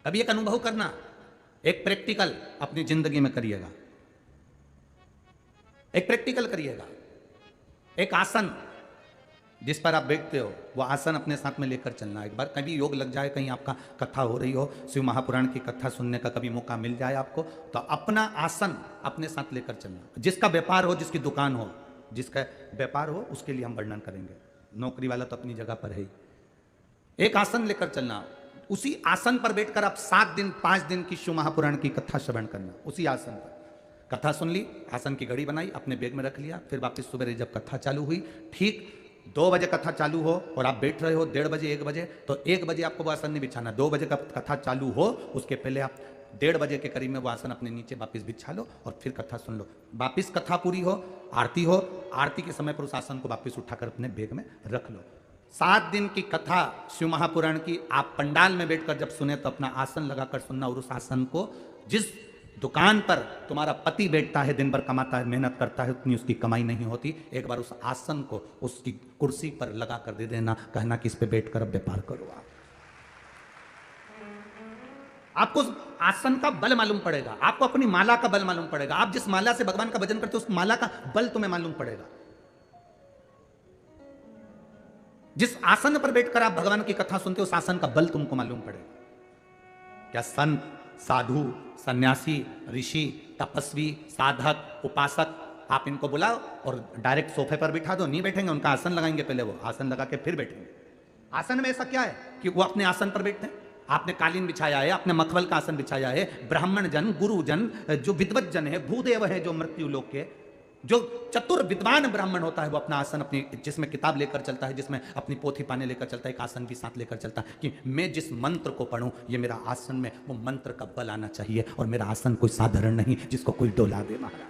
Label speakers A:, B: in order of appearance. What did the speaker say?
A: कभी एक अनुभव करना, एक प्रैक्टिकल अपनी जिंदगी में करिएगा, एक प्रैक्टिकल करिएगा। एक आसन जिस पर आप बैठते हो वो आसन अपने साथ में लेकर चलना। एक बार कभी योग लग जाए, कहीं आपका कथा हो रही हो, शिव महापुराण की कथा सुनने का कभी मौका मिल जाए आपको, तो अपना आसन अपने साथ लेकर चलना। जिसका व्यापार हो, जिसकी दुकान हो, जिसका व्यापार हो, उसके लिए हम वर्णन करेंगे। नौकरी वाला तो अपनी जगह पर है ही। एक आसन लेकर चलना, उसी आसन पर बैठकर आप 7 दिन 5 दिन की शिव महापुराण की कथा श्रवण करना। उसी आसन पर कथा सुन ली, आसन की घड़ी बनाई, अपने बैग में रख लिया, फिर वापस सुबह जब कथा चालू हुई, ठीक 2 बजे कथा चालू हो और आप बैठ रहे हो 1:30 बजे 1 बजे, तो 1 बजे आपको वो आसन नहीं बिछाना। 2 बजे का कथा चालू हो उसके पहले आप 1:30 बजे के करीब में वो आसन अपने नीचे वापस बिछा लो और फिर कथा सुन लो। वापस कथा पूरी हो, आरती हो, आरती के समय पर उस आसन को वापस उठाकर अपने बैग में रख लो। 7 दिन की कथा शिव महापुराण की आप पंडाल में बैठकर जब सुने तो अपना आसन लगाकर सुनना, और उस आसन को जिस दुकान पर तुम्हारा पति बैठता है, दिन भर कमाता है, मेहनत करता है, उतनी उसकी कमाई नहीं होती, एक बार उस आसन को उसकी कुर्सी पर लगा कर दे देना, कहना कि इस पे बैठकर अब व्यापार करो। आपको उस आसन का बल मालूम पड़ेगा, आपको अपनी माला का बल मालूम पड़ेगा। आप जिस माला से भगवान का भजन करते हो उस माला का बल तुम्हें मालूम पड़ेगा। जिस आसन पर बैठकर आप भगवान की कथा सुनते हो उस आसन का बल तुमको मालूम पड़ेगा। क्या संत, साधु, सन्यासी, ऋषि, तपस्वी, साधक, उपासक, आप इनको बुलाओ और डायरेक्ट सोफे पर बिठा दो, नहीं बैठेंगे, उनका आसन लगाएंगे, पहले वो आसन लगा के फिर बैठेंगे। आसन में ऐसा क्या है कि वो अपने आसन पर बैठते हैं। आपने कालीन बिछाया है, आपने मखमल का आसन बिछाया है, ब्राह्मण जन, गुरुजन, जो विद्वत जन है, भूदेव है, जो मृत्यु लोक के, जो चतुर विद्वान ब्राह्मण होता है, वो अपना आसन अपनी, जिसमें किताब लेकर चलता है, जिसमें अपनी पोथी पाने लेकर चलता है, एक आसन भी साथ लेकर चलता है कि मैं जिस मंत्र को पढ़ूं ये मेरा आसन में वो मंत्र का बल आना चाहिए, और मेरा आसन कोई साधारण नहीं जिसको कोई डोला दे महाराज।